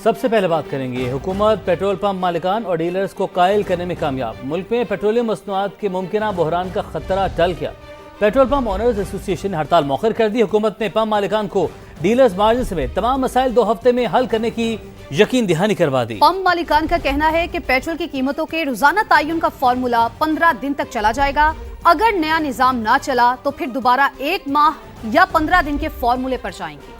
सबसे पहले बात करेंगे, हुकूमत पेट्रोल पंप मालिकान और डीलर्स को कायल करने में कामयाब। मुल्क में पेट्रोलियम मसनूआत के मुमकिना बहरान का खतरा टल गया। पेट्रोल पंप ओनर्स एसोसिएशन ने हड़ताल मौखर कर दी। हुकूमत ने पंप मालिकान को डीलर्स मार्जिन समेत तमाम मसाइल 2 हफ्ते में हल करने की यकीन दहानी करवा दी। पंप मालिकान का कहना है कि पेट्रोल की कीमतों के रोजाना तायुन का फॉर्मूला 15 दिन तक चला जाएगा। अगर नया निजाम ना चला तो फिर दोबारा 1 माह या 15 दिन के फॉर्मूले पर जाएंगे।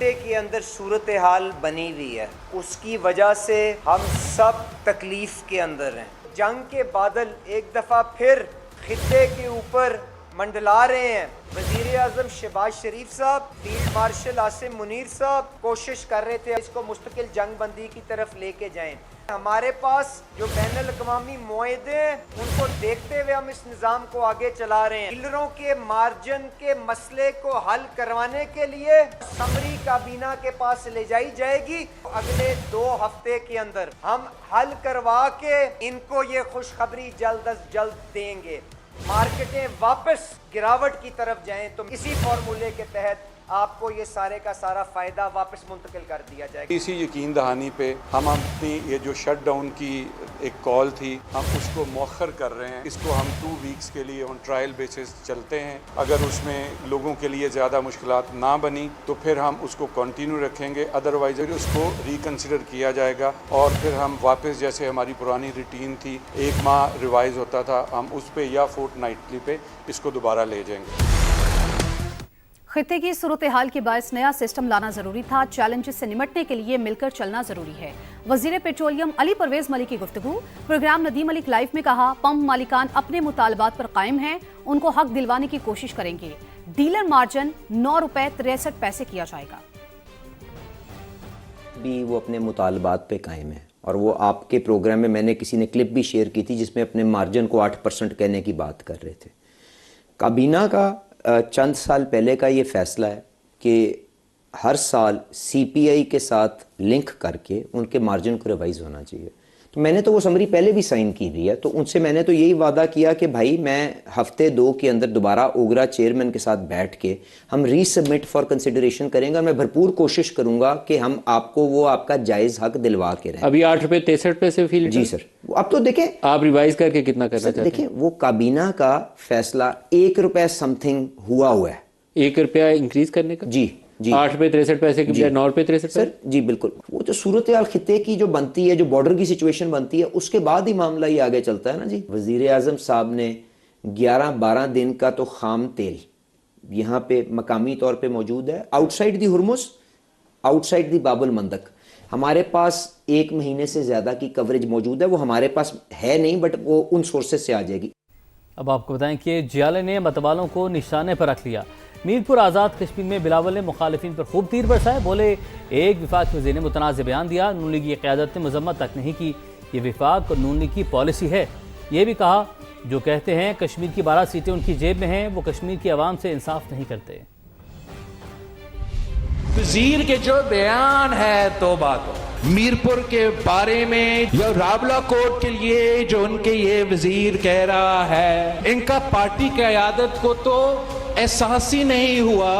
के अंदर सूरत हाल बनी हुई है, उसकी वजह से हम सब तकलीफ के अंदर हैं। जंग के बादल एक दफा फिर खित्ते के ऊपर मंडला रहे हैं। वजीर आजम शहबाज शरीफ साहब, फील्ड मार्शल आसिम मुनीर साहब कोशिश कर रहे थे इसको मुस्तकिल जंग बंदी की तरफ लेके जाएं। हमारे पास जो बैनुल अक़वामी मुआहदे हैं उनको देखते हुए हम इस निज़ाम को आगे चला रहे हैं। डीलरों के मार्जिन के मसले को हल करवाने के लिए समरी काबीना के पास ले जाई जाएगी। अगले 2 हफ्ते के अंदर हम हल करवा के इनको ये खुशखबरी जल्द अज जल्द देंगे। मार्केटें वापस गिरावट की तरफ जाएं तो इसी फॉर्मूले के तहत आपको ये सारे का सारा फायदा वापस मुंतकिल कर दिया जाएगा। इसी यकीन दहानी पे हम अपनी ये जो शट डाउन की एक कॉल थी हम उसको मौखर कर रहे हैं। इसको हम 2 वीक्स के लिए ऑन ट्रायल बेसिस चलते हैं। अगर उसमें लोगों के लिए ज़्यादा मुश्किलात ना बनी तो फिर हम उसको कंटिन्यू रखेंगे, अदरवाइज उसको रिकन्सिडर किया जाएगा और फिर हम वापस जैसे हमारी पुरानी रूटीन थी 1 माह रिवाइज होता था, हम उस पे या फोर्टनाइटली पे इसको दोबारा ले जाएंगे। खित्ते की सूरत हाल के बायस नया सिस्टम लाना जरूरी था। चैलेंजेस से निपटने के लिए मिलकर चलना जरूरी है। वजीर पेट्रोलियम अली परवेज मलिक की गुफ्तगू। प्रोग्राम नदीम मलिक लाइव में कहा, पंप मालिकान अपने मुतालबात पर कायम हैं, उनको हक दिलवाने की कोशिश करेंगे। डीलर मार्जिन 9 रुपए 63 पैसे किया जाएगा। भी वो अपने मुतालबात पे कायम है और वो आपके प्रोग्राम में मैंने किसी ने क्लिप भी शेयर की थी जिसमें अपने मार्जिन को 8% कहने की बात कर रहे थे। काबीना का चंद साल पहले का ये फैसला है कि हर साल सीपीआई के साथ लिंक करके उनके मार्जिन को रिवाइज होना चाहिए। तो मैंने तो वो समरी पहले भी साइन की हुई है, तो उनसे मैंने तो यही वादा किया कि भाई मैं हफ्ते 2 के अंदर दोबारा ओगरा चेयरमैन के साथ बैठ के हम रीसबमिट फॉर कंसिडरेशन करेंगे और मैं भरपूर कोशिश करूंगा कि हम आपको वो आपका जायज़ हक दिलवा के रहें। अभी 8 रुपए 63 पैसे फी लीटर। जी सर, अब तो देखें आप रिवाइज करके कितना करना चाहते हैं? देखें वो काबीना का फैसला 1 रुपया समथिंग हुआ है। 1 रुपया इंक्रीज करने का? जी जी, 8 रुपए 63 पैसे की बजाय 9 रुपए 63 सर जी बिल्कुल। वो जो सूरत हाल खित्ते की जो बनती है, जो बॉर्डर की सिचुएशन बनती है, उसके बाद ही मामला ये आगे चलता है ना जी। वजीर आजम साहब ने 11-12 दिन का तो खाम तेल यहाँ पे मकामी तौर पे मौजूद है, outside the Hormuz, outside the बाबुल मंदक। हमारे पास 1 महीने से ज्यादा की कवरेज मौजूद है, वो हमारे पास है नहीं बट वो उन सोर्सेज से आ जाएगी। अब आपको बताएं कि जियाले ने मतवालों को निशाने पर रख लिया। मीरपुर आज़ाद कश्मीर में बिलावल ने मुखालिफिन पर खूब तीर बरसाए। बोले एक विफाक वज़ीर ने मुतनाज़ बयान दिया, नून लीग की क़यादत ने मज़म्मत तक नहीं की। ये विफाक और नून लीग की पॉलिसी है। ये भी कहा जो कहते हैं कश्मीर की 12 सीटें उनकी जेब में हैं, वो कश्मीर की आवाम से इंसाफ नहीं करते। वजीर के जो बयान है तो बात मीरपुर के बारे में या रावला कोट के लिए जो उनके ये वजीर कह रहा है, इनका पार्टी की क़यादत को तो एहसास ही नहीं हुआ।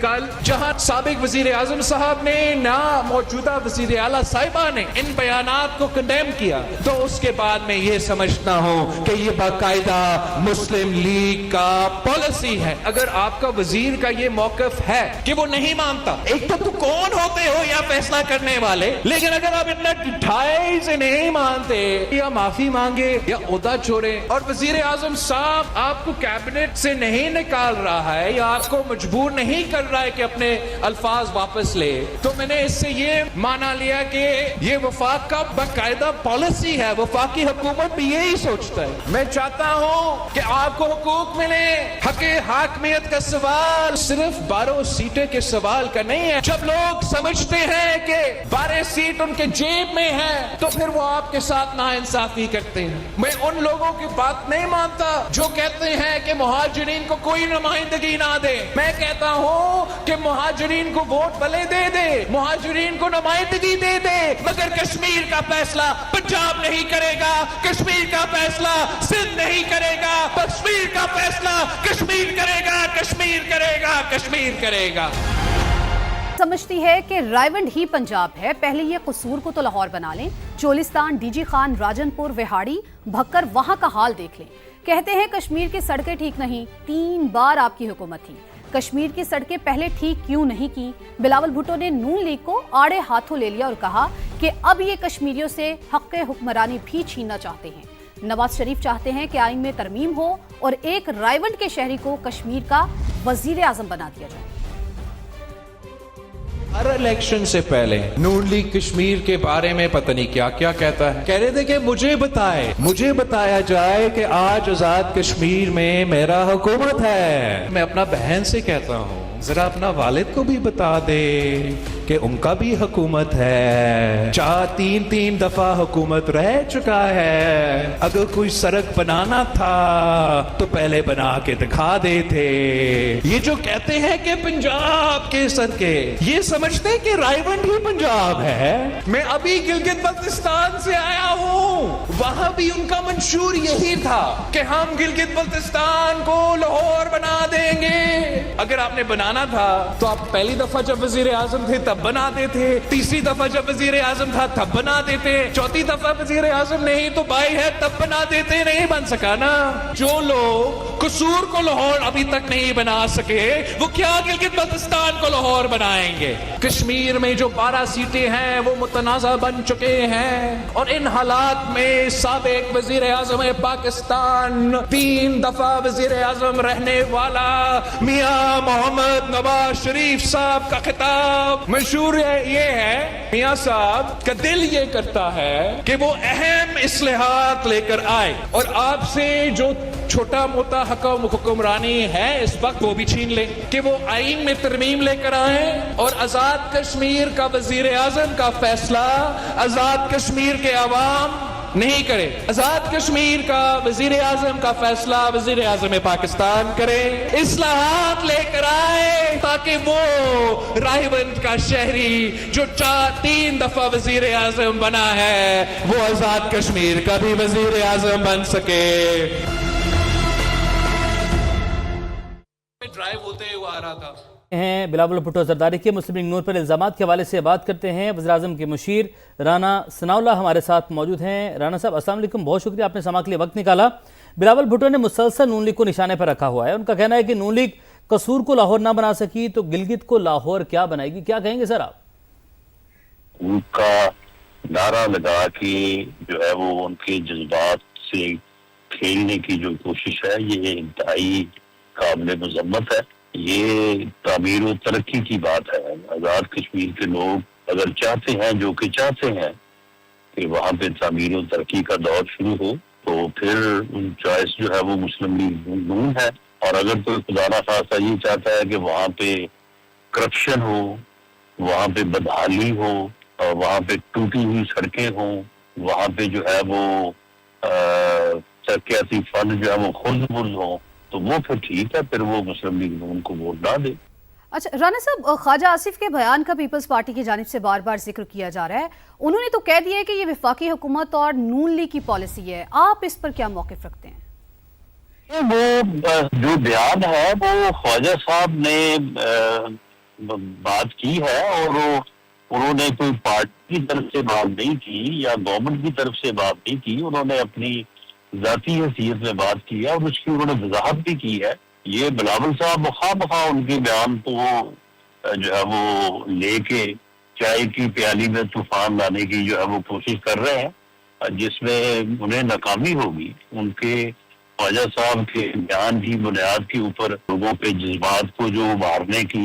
कल जहां साबिक वजीर आजम साहब ने ना मौजूदा वजीर आला साहिबा ने इन बयानात को कंडेम किया, तो उसके बाद में ये समझता हूं कि ये बाकायदा मुस्लिम लीग का पॉलिसी है। अगर आपका वजीर का ये मौकफ है कि वो नहीं मानता, एक तो कौन होते हो या फैसला करने वाले, लेकिन अगर आप इतना ढाई से नहीं मानते या माफी मांगे या ओहदा छोड़े और वजीर आजम साहब आपको कैबिनेट से नहीं निकाल रहा है या आपको मजबूर नहीं कर रहा है कि अपने अल्फाज वापस ले, तो मैंने इससे ये माना लिया कि ये वफाक का बाकायदा पॉलिसी है। वफाकी हुकूमत भी यही सोचता है। मैं चाहता हूं कि आपको हुकूक मिले। हक़े हाकमियत का सवाल सिर्फ 12 सीटें के सवाल का नहीं है। जब लोग समझते हैं कि 12 सीट उनके जेब में है तो फिर वो आपके साथ नाइंसाफी करते हैं। मैं उन लोगों की बात नहीं मानता जो कहते हैं कि मुहाजिरीन को कोई नुमाइंदगी ना दे। मैं कहता हूं कि मुहाजिरीन को वोट भले दे दे, मुहाजिरीन को नुमाइंदगी दे दे, मगर कश्मीर का फैसला पंजाब नहीं करेगा, कश्मीर का फैसला सिंध नहीं करेगा, कश्मीर का फैसला कश्मीर करेगा, कश्मीर करेगा, कश्मीर करेगा। समझती है कि रायवंड ही पंजाब है। पहले ये कसूर को तो लाहौर बना लें, चोलिस्तान, डीजी खान, राजनपुर, विहाड़ी, भक्कर, वहां का हाल देख लें। कहते हैं कश्मीर की सड़कें ठीक नहीं, 3 बार आपकी हुकूमत थी, कश्मीर की सड़कें पहले ठीक क्यों नहीं की? बिलावल भुट्टो ने नून लीग को आड़े हाथों ले लिया और कहा कि अब ये कश्मीरियों से हक़ हुक्मरानी भी छीनना चाहते हैं। नवाज शरीफ चाहते हैं कि आइन में तरमीम हो और एक रायवंड के शहरी को कश्मीर का वजीर आजम बना दिया जाए। हर इलेक्शन से पहले नून लीग कश्मीर के बारे में पता नहीं क्या क्या कहता है। कह रहे थे कि मुझे बताया जाए कि आज आजाद कश्मीर में मेरा हुकूमत है। मैं अपना बहन से कहता हूँ जरा अपना वालिद को भी बता दे कि उनका भी हुकूमत है। 3 दफा हुकूमत रह चुका है। अगर कोई सड़क बनाना था तो पहले बना के दिखा देते। ये जो कहते हैं कि पंजाब के सड़कें, ये समझते हैं कि रायवंड ही पंजाब है। मैं अभी गिलगित बल्तिस्तान से आया हूँ, वहां भी उनका मंशूर यही था कि हम गिलगित बल्तिस्तान को लाहौर बना देंगे। अगर आपने बनाना था तो आप पहली दफा जब वजीर आजम थे तब बना देते, तीसरी दफा जब वजीर आजम था तब बना देते, चौथी दफा वजीर आजम नहीं तो भाई है तब बना देते। नहीं बन सका ना। जो लोग कसूर को लाहौर अभी तक नहीं बना सके वो क्या गिलगित बल्तिस्तान को लाहौर बनाएंगे? कश्मीर में जो 12 सीटें हैं वो मुतनाज़ा बन चुके हैं और इन हालात में साबिक वजीर आजम पाकिस्तान, 3 दफा वजीर आजम रहने वाला मियां मोहम्मद नवाज शरीफ साहब का खिताब मशहूर ये है, मियां साहब का दिल ये करता है कि वो अहम इस्लाहात लेकर आए और आपसे जो छोटा मोटा हुक्मरानी है इस वक्त वो भी छीन ले, कि वो आइन में तरमीम लेकर आए और आजाद कश्मीर का वजीर आजम का फैसला आजाद कश्मीर के अवाम नहीं करे। आजाद कश्मीर का वजीर आजम का फैसला वजीर आजम पाकिस्तान करे। इस्लाहात लेकर आए ताकि वो रायवंद का शहरी जो 3 दफा वजीर आजम बना है वो आजाद कश्मीर का भी वजीर आजम बन सके। ड्राइव होते हुए आ रहा था हैं बिलावल भुट्टो जरदारी के मुस्लिम लीग नून पर इल्जामात के हवाले से बात करते हैं। वज़ीर आज़म के मुशीर राना सनाउल्लाह हमारे साथ मौजूद हैं। राना साहब अस्सलाम वालेकुम, बहुत शुक्रिया आपने समा के लिए वक्त निकाला। बिलावल भुट्टो ने मुसलसल नून लीग को निशाने पर रखा हुआ है। उनका कहना है कि नून लीग कसूर को लाहौर ना बना सकी तो गिलगित को लाहौर क्या बनाएगी? क्या कहेंगे सर आप? उनका नारा लगा कि जो है वो उनके जज्बात से खेलने की जो कोशिश है ये इंतहाई काबिल मजम्मत है। ये तामीर और तरक्की की बात है। आजाद कश्मीर के लोग अगर चाहते हैं, जो कि चाहते हैं कि वहाँ पे तामीर और तरक्की का दौर शुरू हो, तो फिर चॉइस जो है वो मुस्लिम लीग नून है। और अगर कोई खुदा ना खास्ता ये चाहता है कि वहाँ पे करप्शन हो, वहाँ पे बदहाली हो और वहाँ पे टूटी हुई सड़कें हों, वहाँ पे जो है वो तरक्याती फंड जो है वो खुर्द-बुर्द हो, तो वो फिर ठीक है, फिर वो मुस्लिम लीग नून को वोट ना दे। अच्छा राना साहब, ख्वाजा आसिफ के बयान का पीपल्स पार्टी की जानिब से बार बार जिक्र किया जा रहा है। उन्होंने तो कह दिया है कि ये वफाकी हुकूमत और नून लीग की पॉलिसी है। आप इस पर क्या मौक़िफ़ रखते हैं? वो जो बयान है वो ख्वाजा साहब ने बात की है और उन्होंने कोई पार्टी की तरफ से बात नहीं की या गवर्नमेंट की तरफ से बात नहीं की। उन्होंने अपनी जाती हैसियत में बात की है और उसकी उन्होंने वजाहत भी की है। ये बिलावल साहब बखा उनके बयान को जो है वो लेके चाय की प्याली में तूफान लाने की जो है वो कोशिश कर रहे हैं, जिसमें उन्हें नाकामी होगी। उनके ख्वाजा साहब के बयान की बुनियाद के ऊपर लोगों के जज्बात को जो उभारने की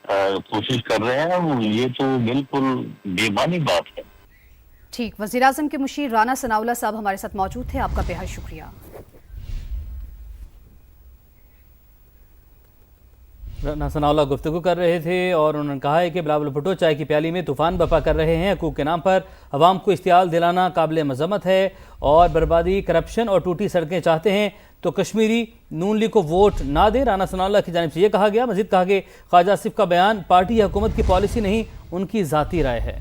कोशिश कर रहे हैं, वो ये तो बिल्कुल बेमानी बात है। ठीक, वज़ीर आज़म के मुशीर राना सनाउल्लाह साहब हमारे साथ मौजूद थे, आपका बेहद शुक्रिया। राना सनाउल्लाह गुफ्तगू कर रहे थे और उन्होंने कहा है कि बिलावल भुट्टो चाय की प्याली में तूफान बपा कर रहे हैं। हकूक़ के नाम पर अवाम को इश्तियाल दिलाना काबिल मज़म्मत है और बर्बादी, करप्शन और टूटी सड़कें चाहते हैं तो कश्मीरी नून लीग को वोट ना दे। राना सनाउल्लाह की जानिब से ये कहा गया। मज़ीद कहा कि ख्वाजा आसिफ का बयान पार्टी या हुकूमत की पॉलिसी नहीं, उनकी ज़ाती राय है।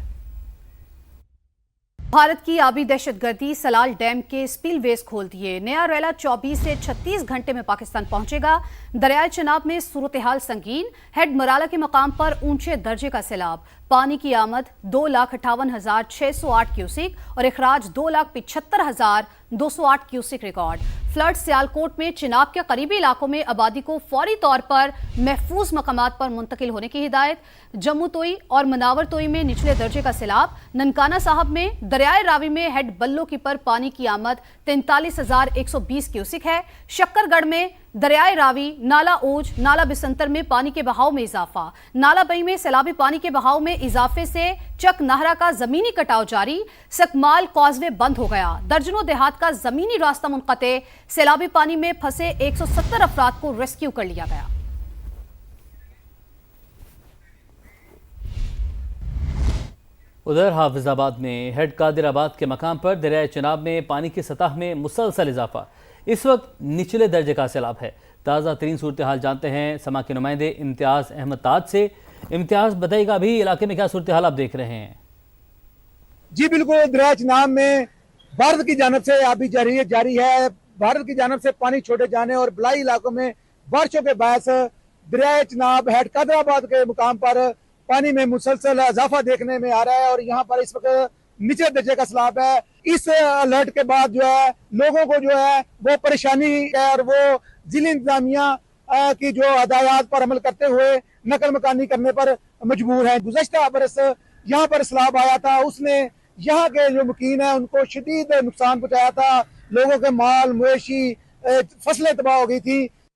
भारत की आबी दहशतगर्दी सलाल डैम के स्पिलवेज खोल दिए। नया रैला 24 से 36 घंटे में पाकिस्तान पहुंचेगा। दरियाए चिनाब में सूरत हाल संगीन। हेड मराला के मकाम पर ऊंचे दर्जे का सैलाब। पानी की आमद 2,58,608 क्यूसिक और इखराज 2,75,208 क्यूसिक रिकॉर्ड। फ्लड सियालकोट में चिनाब के करीबी इलाकों में आबादी को फौरी तौर पर महफूज मकामात पर मुंतकिल होने की हिदायत। जम्मू तोई और मनावर तोई में निचले दर्जे का सैलाब। ननकाना साहब में दरियाए रावी में हेड बल्लो की पर पानी की आमद 43,120 क्यूसिक है। शक्करगढ़ में दरियाए रावी, नाला ओज, नाला बिसंतर में पानी के बहाव में इजाफा। नाला बई में सैलाबी पानी के बहाव में इजाफे से चक नाहरा का जमीनी कटाव जारी। सकमाल कॉजवे बंद हो गया। दर्जनों देहात का जमीनी रास्ता मुनक़ते। सैलाबी पानी में फंसे 170 अफराद को रेस्क्यू कर लिया गया। उधर हाफिजाबाद में हेड कादिराबाद के मकाम पर दरियाए चिनाब में पानी की सतह में मुसलसल इजाफा। इस वक्त निचले दर्जे का सैलाब है। ताज़ा तरीन सूरत हाल जानते हैं समा के नुमाइंदे इम्तियाज़ अहमद ताज से। इम्तियाज़ बताइएगा, अभी इलाके में क्या सूरत हाल आप देख रहे हैं? जी बिल्कुल, दरिया चिनाब में भारत की जानब से आबी जारी है। भारत की जानब से पानी छोड़े जाने और बलाई इलाकों में बारिशों के बायस दरिया चिनाब हेड कादिराबाद के मुकाम पर पानी में मुसलसल इजाफा देखने में आ रहा है और यहाँ पर इस वक्त नीचे दर्जे का सैलाब है। इस अलर्ट के बाद जो है लोगों को जो है वो परेशानी है और वो जिला इंतजामिया की जो हदायत पर अमल करते हुए नकल मकानी करने पर मजबूर है। गुज़श्ता बरस यहाँ पर सैलाब आया था, उसने यहाँ के जो मुकीन है उनको शदीद नुकसान पहुँचाया था। लोगों के माल मवेशी फसलें तबाह हो गई थी।